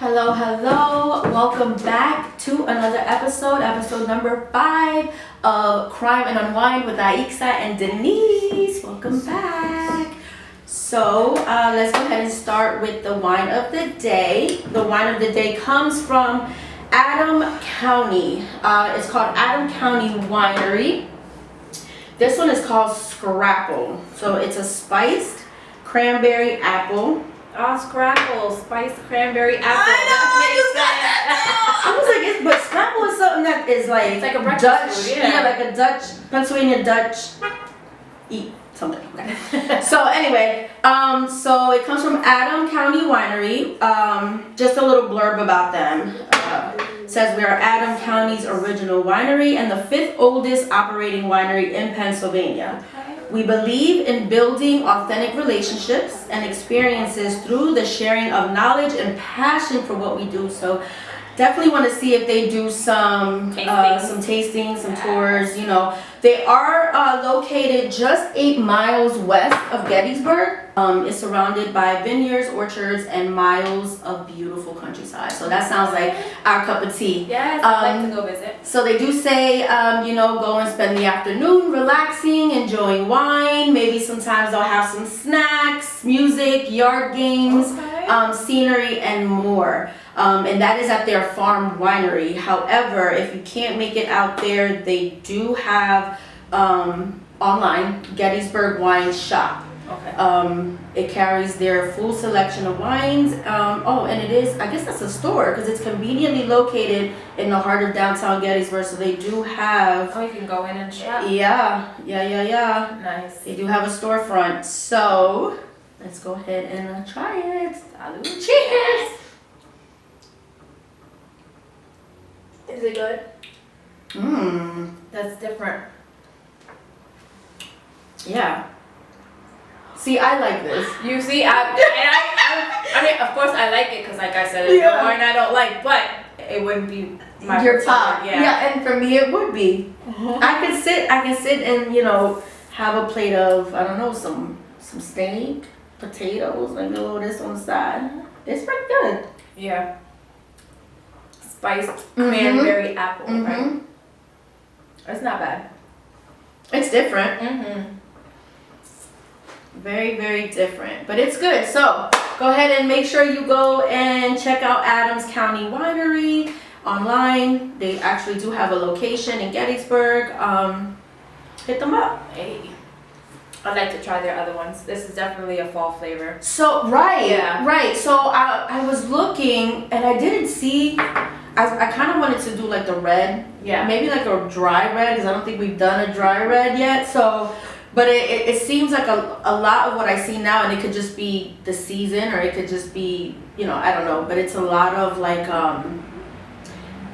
Hello, hello. Welcome back to another episode number 5 of Crime and Unwind with Aixa and Denise. Welcome back. So let's go ahead and start with the wine of the day. The wine of the day comes from Adam County. It's called Adam County Winery. This one is called Scrapple. So it's a spiced cranberry apple. Oh, Scrapple, spiced cranberry apple. I was like, but Scrapple is something that is like, it's like a breakfast Dutch, food, yeah. like a Dutch, Pennsylvania Dutch, eat something. Okay. So anyway, so it comes from Adam County Winery. Just a little blurb about them. Says we are Adam County's original winery and the 5th oldest operating winery in Pennsylvania. We believe in building authentic relationships and experiences through the sharing of knowledge and passion for what we do. So definitely want to see if they do some tastings, some tours. You know, they are located just 8 miles west of Gettysburg. It's surrounded by vineyards, orchards, and miles of beautiful countryside. So that sounds like our cup of tea. Yes, I'd like to go visit. So they do say, go and spend the afternoon relaxing, enjoying wine. Maybe sometimes they'll have some snacks, music, yard games, scenery, and more. And that is at their farm winery. However, if you can't make it out there, they do have online Gettysburg Wine Shop. Okay. It carries their full selection of wines. And it is, I guess that's a store because it's conveniently located in the heart of downtown Gettysburg. So they do have. Oh, you can go in and shop. Yeah. Nice. They do have a storefront. So let's go ahead and try it. Salud. Cheers. Is it good? That's different. Yeah. See, I like this. You see, I mean, of course I like it because, like I said, it's the wine I don't like, but it wouldn't be my your top. Yeah, and for me it would be. I can sit and have a plate of some steak, potatoes, maybe a little this on the side. It's pretty good. Yeah. Spiced cranberry apple, right? It's not bad. It's different. Very, very different, but it's good. So go ahead and make sure you go and check out Adams County Winery online. They actually do have a location in Gettysburg. Hit them up. Hey, I'd like to try their other ones. This is definitely a fall flavor. So right. So I was looking and I didn't see. I kind of wanted to do like the red. Yeah. Maybe like a dry red because I don't think we've done a dry red yet. So. But it seems like a lot of what I see now, and it could just be the season, or it could just be, I don't know. But it's a lot of like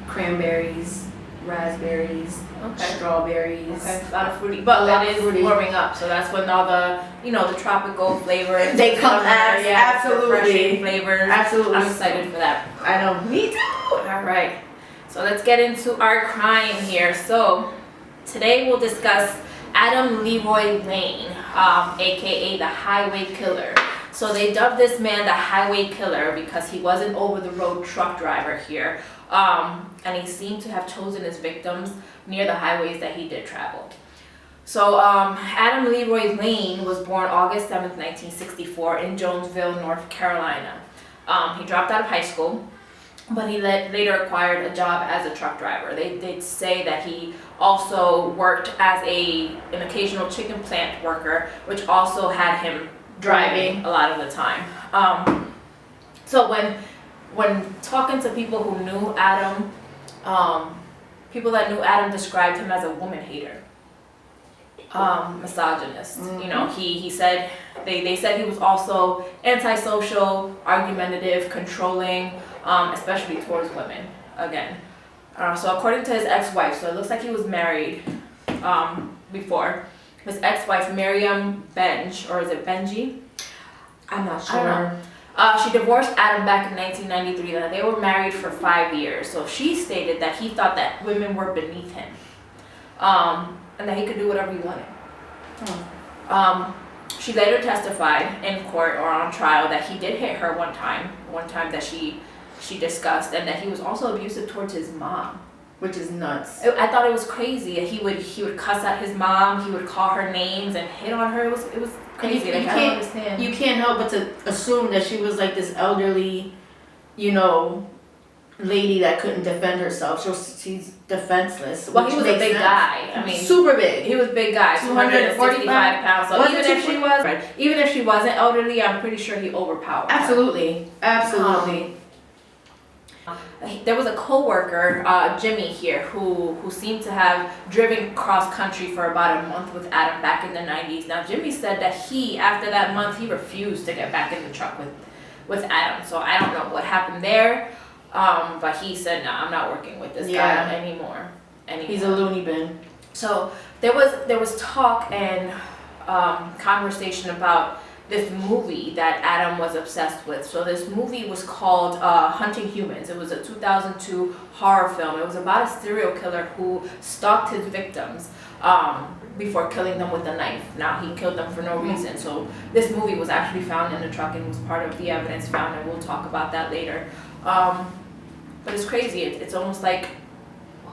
cranberries, raspberries, strawberries. Okay, a lot of fruity, but it is warming up, so that's when all the, the tropical flavors they come out. Absolutely, refreshing flavors. Absolutely, I'm excited for that. I know, me too. All right, so let's get into our crime here. So today we'll discuss Adam Leroy Lane, aka the Highway Killer. So they dubbed this man the Highway Killer because he was an over-the-road truck driver here, and he seemed to have chosen his victims near the highways that he did travel. So Adam Leroy Lane was born August 7th, 1964 in Jonesville, North Carolina. He dropped out of high school, but he later acquired a job as a truck driver. They say that he also worked as an occasional chicken plant worker, which also had him driving a lot of the time. So when talking to people who knew Adam, people that knew Adam described him as a woman hater, misogynist. He said they said he was also antisocial, argumentative, controlling, especially towards women. Again. So according to his ex-wife, so it looks like he was married before. His ex-wife, Miriam Benj, or is it Benji? I'm not sure. I don't know. She divorced Adam back in 1993. And they were married for 5 years. So she stated that he thought that women were beneath him, and that he could do whatever he wanted. She later testified in court or on trial that he did hit her one time that she she discussed, and that he was also abusive towards his mom. Which is nuts. I thought it was crazy. He would cuss at his mom. He would call her names and hit on her. It was crazy. Like, I don't understand. You can't help but to assume that she was like this elderly, you know, lady that couldn't defend herself. She's defenseless. Well, he was a big guy. I mean, super big. He was a big guy, 245 pounds. So even if she wasn't elderly, I'm pretty sure he overpowered her. Absolutely. There was a co-worker, Jimmy here, who seemed to have driven cross country for about a month with Adam back in the 90s. Now, Jimmy said that after that month, he refused to get back in the truck with Adam. So I don't know what happened there, but he said, no, I'm not working with this guy anymore. He's a loony bin. So there was talk and conversation about this movie that Adam was obsessed with. So this movie was called Hunting Humans. It was a 2002 horror film. It was about a serial killer who stalked his victims before killing them with a knife. Now, he killed them for no reason. So this movie was actually found in the truck and was part of the evidence found, and we'll talk about that later. But it's crazy. It's almost like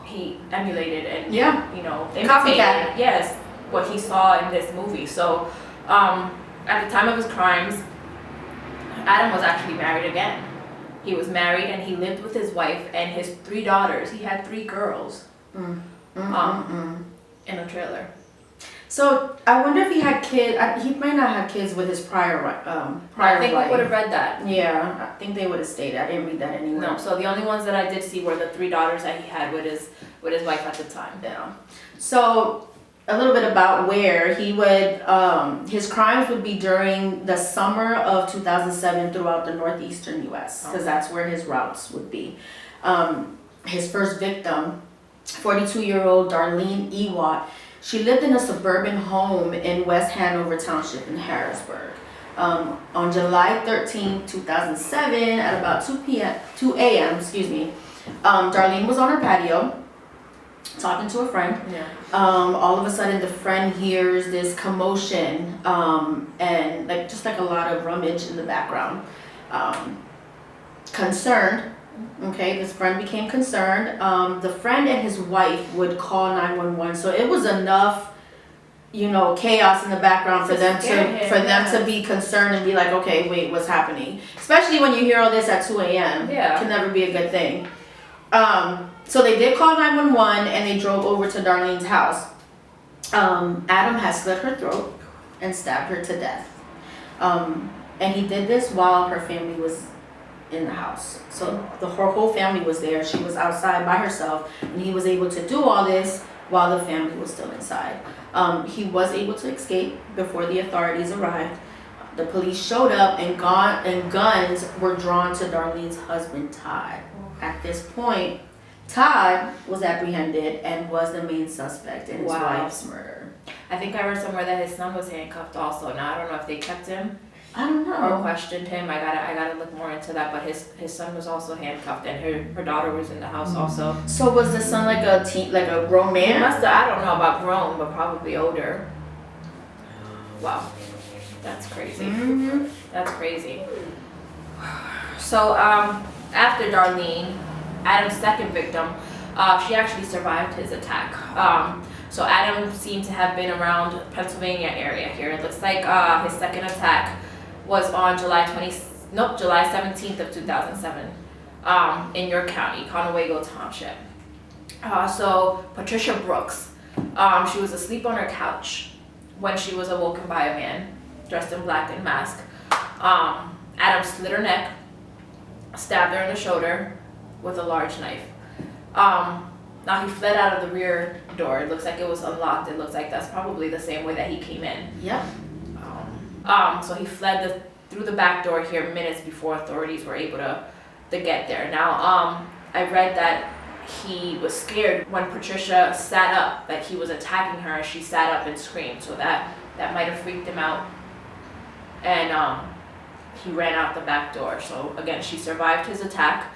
he emulated and imitated, copycat. Yes, what he saw in this movie. So at the time of his crimes, Adam was actually married again. He was married and he lived with his wife and his 3 daughters. He had 3 girls in a trailer. So I wonder if he had kids. He might not have kids with his prior I think wife. we would have read that. Yeah, I think they would have stayed. I didn't read that anywhere. No, so the only ones that I did see were the 3 daughters that he had with his wife at the time. Yeah. So a little bit about where he would, his crimes would be during the summer of 2007 throughout the northeastern U.S. because that's where his routes would be. His first victim, 42-year-old Darlene Ewart, she lived in a suburban home in West Hanover Township in Harrisburg. On July 13, 2007, at about 2 a.m., Darlene was on her patio talking to a friend. Yeah. All of a sudden the friend hears this commotion and just like a lot of rummage in the background. Concerned, this friend became concerned. The friend and his wife would call 911. So it was enough, chaos in the background for them to be concerned and be like, okay, wait, what's happening? Especially when you hear all this at 2 a.m. Yeah. It can never be a good thing. So they did call 911 and they drove over to Darlene's house. Adam had slit her throat and stabbed her to death. And he did this while her family was in the house. So her whole family was there. She was outside by herself and he was able to do all this while the family was still inside. He was able to escape before the authorities arrived. The police showed up and guns were drawn to Darlene's husband, Todd. At this point, Todd was apprehended and was the main suspect in his wife's murder. I think I read somewhere that his son was handcuffed also. Now I don't know if they kept him. I don't know. Or questioned him. I gotta look more into that. But his son was also handcuffed, and her daughter was in the house also. So was the son like a grown man? I don't know about grown, but probably older. Wow, that's crazy. Mm-hmm. That's crazy. So after Darlene, Adam's second victim, she actually survived his attack. So Adam seemed to have been around Pennsylvania area here. It looks like his second attack was on July 17th of 2007 in York County, Conewago Township. So Patricia Brooks, she was asleep on her couch when she was awoken by a man dressed in black and masked. Adam slit her neck, stabbed her in the shoulder with a large knife. Now he fled out of the rear door. It looks like it was unlocked. It looks like that's probably the same way that he came in. Yep. So he fled through the back door here minutes before authorities were able to get there. Now, I read that he was scared when Patricia sat up, that he was attacking her, and she sat up and screamed. So that might have freaked him out. And he ran out the back door. So again, she survived his attack.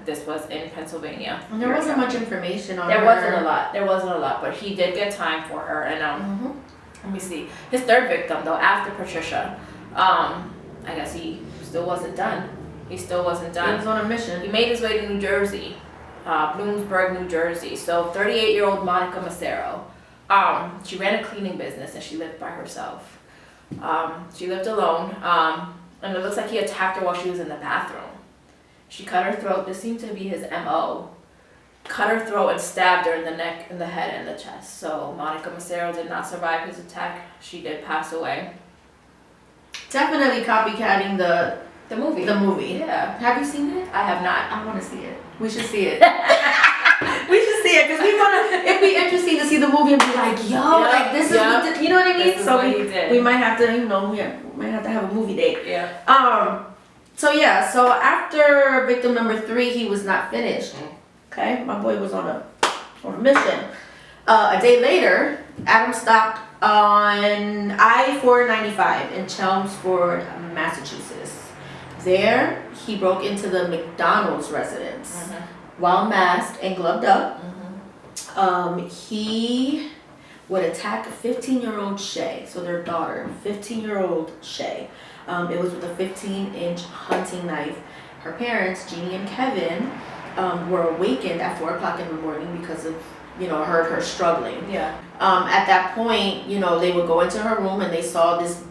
This was in Pennsylvania. And there wasn't much information on her. There wasn't a lot, but he did get time for her. And let me see. His third victim, though, after Patricia, I guess he still wasn't done. He still wasn't He done. was on a mission. He made his way to New Jersey, Bloomsburg, New Jersey. So 38-year-old Monica Massaro. She ran a cleaning business and she lived by herself. She lived alone, and it looks like he attacked her while she was in the bathroom. She cut her throat. This seemed to be his MO. Cut her throat and stabbed her in the neck, in the head, and the chest. So Monica Massaro did not survive his attack. She did pass away. Definitely copycatting The movie. the movie. Yeah. Have you seen it? I have not. I want to see it. We should see it. We should see it because we want to. It'd be interesting to see the movie and be like, yo, like this is what the, you know what I mean. This is what he did. we might have to, we might have to have a movie date. Yeah. So yeah, so after victim number 3, he was not finished. Okay, my boy was on a mission. A day later, Adam stopped on I-495 in Chelmsford, Massachusetts. There, he broke into the McDonald's residence while masked and gloved up. He would attack a 15-year-old Shay, so their daughter, 15-year-old Shay. It was with a 15-inch hunting knife. Her parents, Jeannie and Kevin, were awakened at 4 o'clock in the morning because of, heard her struggling. Yeah. At that point, they would go into her room and they saw this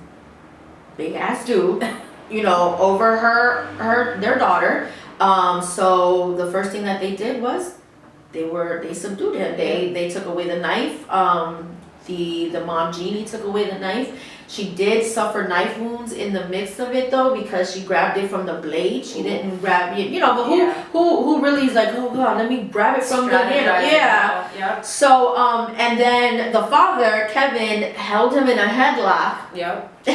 big ass dude, over their daughter. So the first thing that they did was they subdued him. They took away the knife. The mom, Jeannie, took away the knife. She did suffer knife wounds in the midst of it though, because she grabbed it from the blade. She didn't grab it, but who really is like, oh god, let me grab it from the handle. Yeah. So and then the father, Kevin, held him in a headlock. Yep.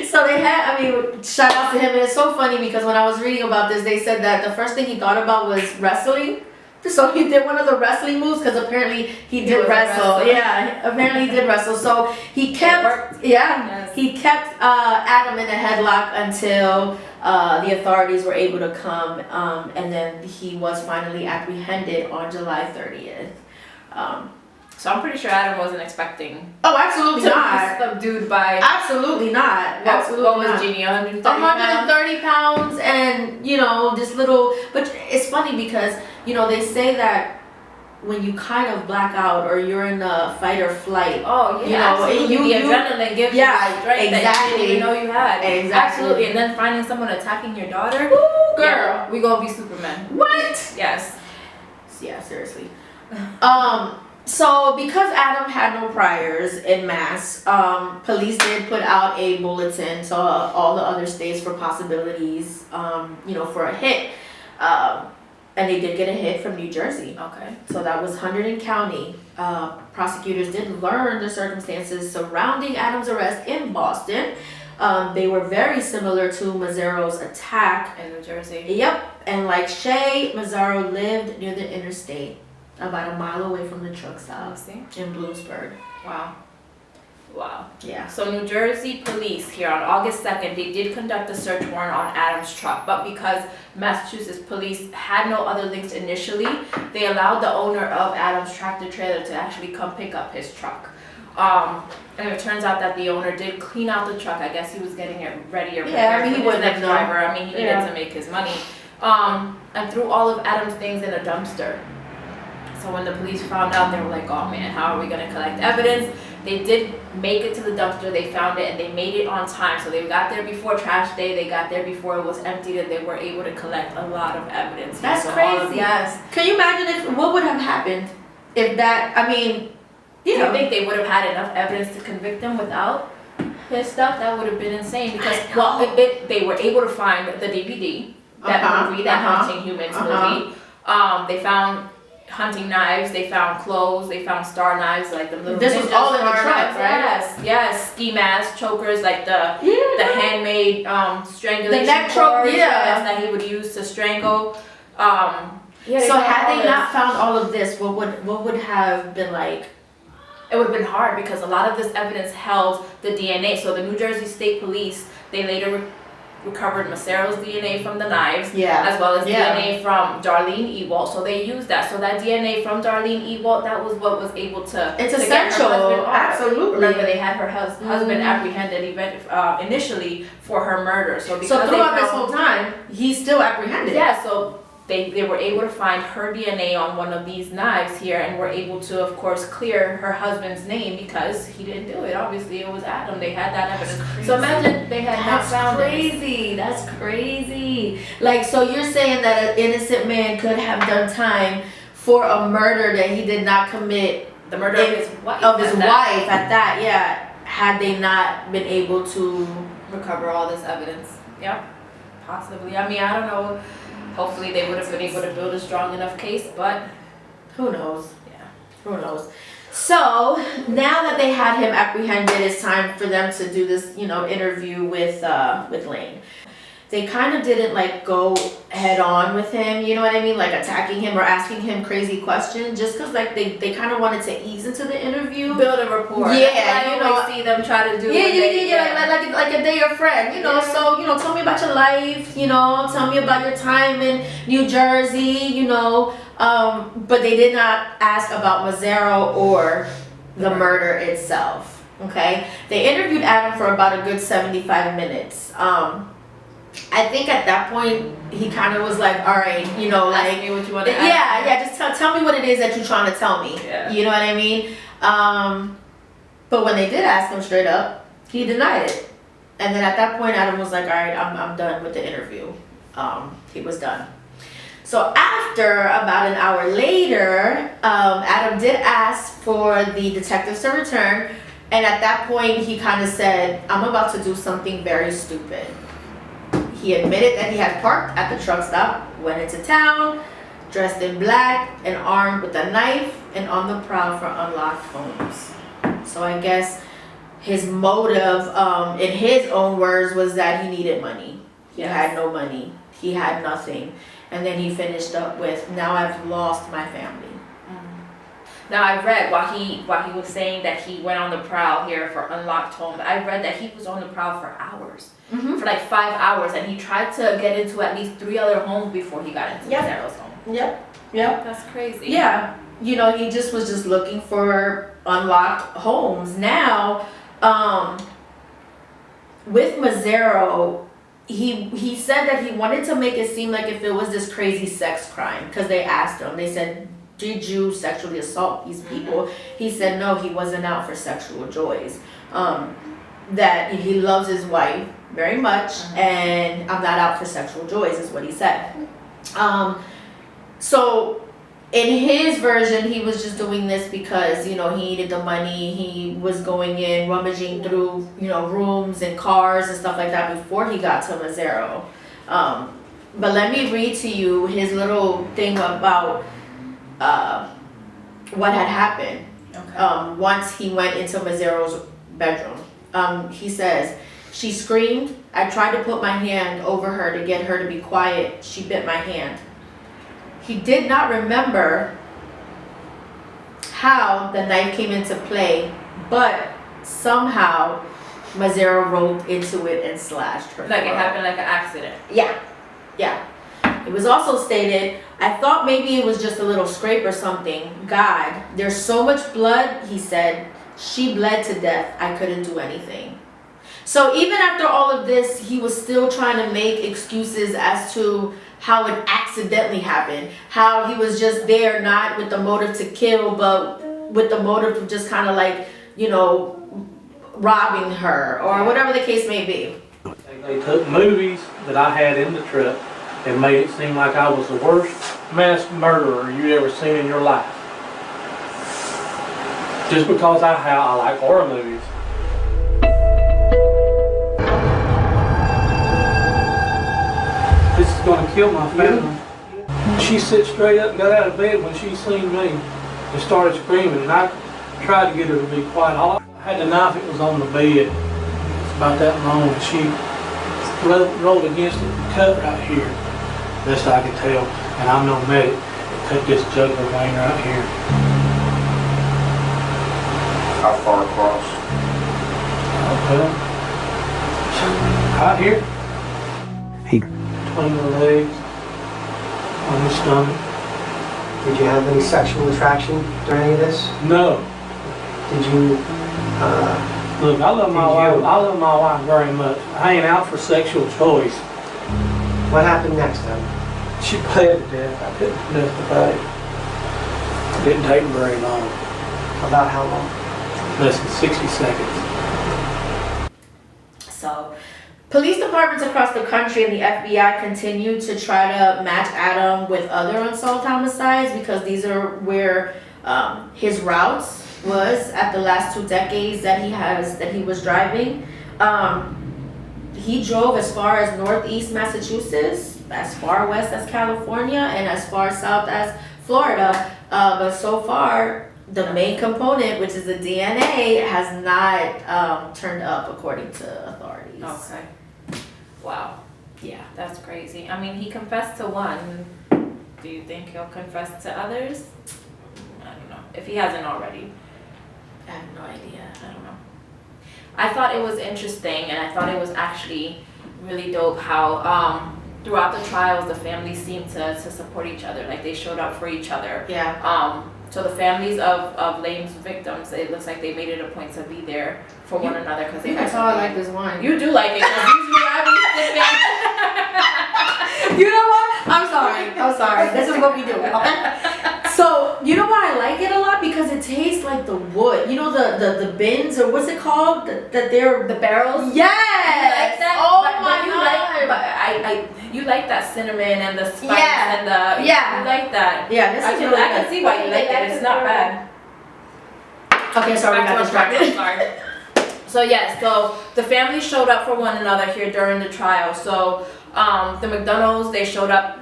So they had, shout out to him. And it's so funny because when I was reading about this, they said that the first thing he thought about was wrestling. So he did one of the wrestling moves because apparently he did wrestle. Yeah, apparently he did wrestle. So he kept, he kept Adam in a headlock until the authorities were able to come, and then he was finally apprehended on July 30th. So I'm pretty sure Adam wasn't expecting. Oh, absolutely not. Subdued by. Absolutely not. What was Jeannie? 130 pounds? 130 pounds, and this little. But it's funny because they say that when you kind of black out or you're in a fight or flight. Oh yeah. Absolutely. The adrenaline gives you that strength that you didn't even know you had. Exactly. Absolutely. And then finding someone attacking your daughter. Ooh, girl, yeah, we gonna be Superman. What? Yes. Yeah. Seriously. So because Adam had no priors in mass, police did put out a bulletin to all the other states for possibilities, for a hit. And they did get a hit from New Jersey. Okay. So that was Hunterdon County. Prosecutors did learn the circumstances surrounding Adam's arrest in Boston. They were very similar to Mazzaro's attack. In New Jersey. Yep. And like Shay, Mazzaro lived near the interstate, about a mile away from the truck stop in Bloomsburg. Wow. Yeah. So New Jersey police here on August 2nd, they did conduct a search warrant on Adam's truck, but because Massachusetts police had no other links initially, they allowed the owner of Adam's tractor trailer to actually come pick up his truck. And it turns out that the owner did clean out the truck. I guess he was getting it ready or prepared for his next driver. He needed to make his money. And threw all of Adam's things in a dumpster. So when the police found out, they were like, oh man, how are we going to collect evidence? They did make it to the dumpster, they found it, and they made it on time. So they got there before trash day, they got there before it was emptied, and they were able to collect a lot of evidence. That's crazy. Yes. Can you imagine what would have happened if that, Do you think they would have had enough evidence to convict him without his stuff? That would have been insane because, they were able to find the DVD, that movie, that Hunting Humans movie. They found hunting knives, they found clothes, they found star knives, like the little. This was all in the truck, right? Yes, ski masks, chokers, like the handmade strangulation the neck choke, that he would use to strangle. So had they not found all of this, what would have been like? It would have been hard because a lot of this evidence held the DNA. So the New Jersey State Police, they later recovered Macero's DNA from the knives, Yeah. as well as Yeah. DNA from Darlene Ewald. So they used that. So that DNA from Darlene Ewald, that was what was able to. It's to get her essential. husband off. Absolutely. Remember, they had her husband apprehended initially for her murder. So because throughout this whole time, he's still apprehended. Yeah. So. They were able to find her DNA on one of these knives here, and were able to, of course, clear her husband's name because he didn't do it. Obviously, it was Adam. They had that evidence. So imagine they had not found crazy. That's crazy. Like, so you're saying that an innocent man could have done time for a murder that he did not commit, the murder of his wife. At that, yeah. Had they not been able to recover all this evidence. Yep. Possibly. I mean, I don't know. Hopefully they would have been able to build a strong enough case, but who knows? Yeah. Who knows? So now that they had him apprehended, it's time for them to do this, interview with Lane. They kind of didn't like go head on with him, you know what I mean? Like attacking him or asking him crazy questions, just because like they kind of wanted to ease into the interview, build a rapport. Yeah, I see them try to do. Yeah. Like a day your friend, So tell me about your life, tell me about your time in New Jersey, but they did not ask about Mazzaro or the murder itself. Okay, they interviewed Adam for about a good 75 minutes. I think at that point he kind of was like, all right, ask me what you want to ask. Yeah, just tell me what it is that you're trying to tell me. Yeah. You know what I mean? But when they did ask him straight up, he denied it. And then at that point, Adam was like, all right, I'm done with the interview. He was done. So after about an hour later, Adam did ask for the detectives to return. And at that point, he kind of said, I'm about to do something very stupid. He admitted that he had parked at the truck stop, went into town, dressed in black and armed with a knife and on the prowl for unlocked homes. So I guess his motive, in his own words, was that he needed money. He had no money. He had nothing. And then he finished up with, now I've lost my family. Now I read while he was saying that he went on the prowl here for unlocked homes, I read that he was on the prowl for hours. For like 5 hours, and he tried to get into at least 3 other homes before he got into Mazzaro's home. Yep. That's crazy. Yeah. He was just looking for unlocked homes. Now, with Mazzaro, he said that he wanted to make it seem like if it was this crazy sex crime, because they asked him, they said, did you sexually assault these people? He said no, he wasn't out for sexual joys. That he loves his wife very much, and I'm not out for sexual joys is what he said. So in his version, he was just doing this because, he needed the money. He was going in, rummaging through, rooms and cars and stuff like that before he got to Mazzaro. But let me read to you his little thing about what had happened. Once he went into Mazzaro's bedroom. He says, she screamed. I tried to put my hand over her to get her to be quiet. She bit my hand. He did not remember how the knife came into play, but somehow Mazzaro rolled into it and slashed her. Like it happened like an accident. Yeah. It was also stated, I thought maybe it was just a little scrape or something. God, there's so much blood, he said. She bled to death. I couldn't do anything. So even after all of this, he was still trying to make excuses as to how it accidentally happened. How he was just there, not with the motive to kill, but with the motive of just kind of like, robbing her or whatever the case may be. They took movies that I had in the truck and made it seem like I was the worst mass murderer you ever seen in your life. Just because I like horror movies. This is going to kill my family. She sat straight up and got out of bed when she seen me and started screaming, and I tried to get her to be quiet. I had the knife, it was on the bed. It's about that long, and she rolled against it and cut right here, best I could tell. And I'm no medic. It cut this jugular vein right here. How far across? Well, right here. between the legs, on his stomach. Did you have any sexual attraction during any of this? No. Did you, Look, I love my Did wife. you- I love my wife very much. I ain't out for sexual choice. what happened next then? She bled to death. I couldn't do nothing about it. It didn't take very long. About how long? Less than 60 seconds. So, police departments across the country and the FBI continue to try to match Adam with other unsolved homicides because these are where his routes was at the last 2 decades that he was driving. He drove as far as northeast Massachusetts, as far west as California, and as far south as Florida. But so far, the main component, which is the DNA, has not turned up according to authorities. Okay. Wow. Yeah. That's crazy. I mean, he confessed to one. Do you think he'll confess to others? I don't know. If he hasn't already. I have no idea. I don't know. I thought it was interesting, and I thought it was actually really dope how throughout the trials the families seemed to support each other. Like they showed up for each other. Yeah. So the families of Lane's victims, it looks like they made it a point to be there for one another because they. That's how I like this wine. You do like it because usually I be sipping. You know what? I'm sorry. This is what we do. Okay. So you know why I like it a lot? Because it tastes like the wood. You know the bins or what's it called? That they're The barrels. Yes. You like that? Oh but my you god. like, you like that cinnamon and the spice Yeah. and the Yeah. You like that. Yeah, this is really I can good. see why you like it. It's not bad. Okay, sorry, we Back got to distracted. sorry. So yes, so the family showed up for one another here during the trial. So the McDonald's, they showed up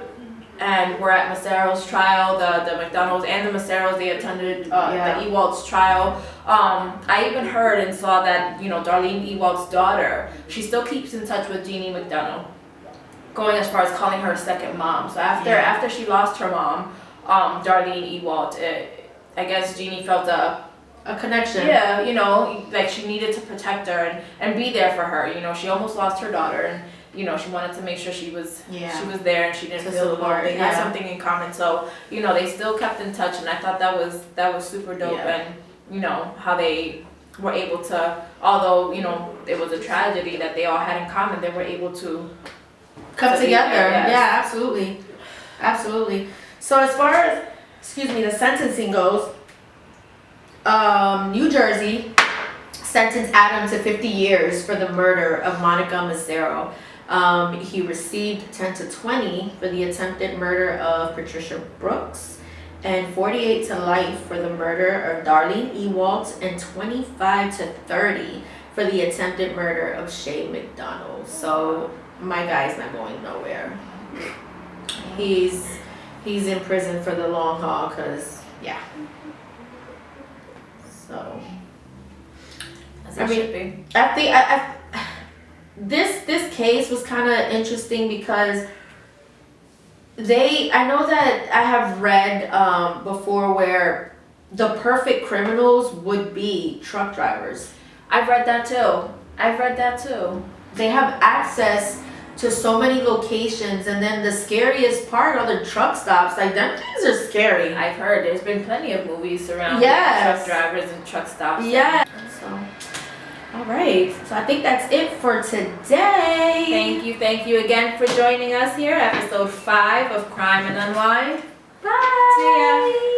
and were at Macero's trial. The McDonald's and the Macero's, they attended Yeah. the Ewald's trial. I even heard and saw that, you know, Darlene Ewald's daughter, she still keeps in touch with Jeannie McDonough, going as far as calling her a second mom. So after she lost her mom, Darlene Ewald, I guess Jeannie felt a connection. yeah, you know, like she needed to protect her and be there for her. You know, she almost lost her daughter, and you know, she wanted to make sure she was there and she didn't To feel support, alone. They had yeah. something in common, so you know, they still kept in touch, and I thought that was super dope. Yeah. And you know how they were able to, although you know it was a tragedy that they all had in common, they were able to Come to be together. there, yes. Yeah, absolutely. So as far as the sentencing goes, New Jersey sentenced Adam to 50 years for the murder of Monica Macero. He received 10 to 20 for the attempted murder of Patricia Brooks, and 48 to life for the murder of Darlene Ewald, and 25 to 30 for the attempted murder of Shay McDonald. So my guy's not going nowhere. He's in prison for the long haul, cause yeah. So as I it mean, should be. I think this case was kind of interesting because I know that I have read before where the perfect criminals would be truck drivers. I've read that too. They have access to so many locations, and then the scariest part are the truck stops. Like, them things are scary. I've heard there's been plenty of movies surrounding Yes. truck drivers and truck stops. Yeah. So, all right. So I think that's it for today. Thank you again for joining us here, episode 5 of Crime and Unwind. Bye. See ya.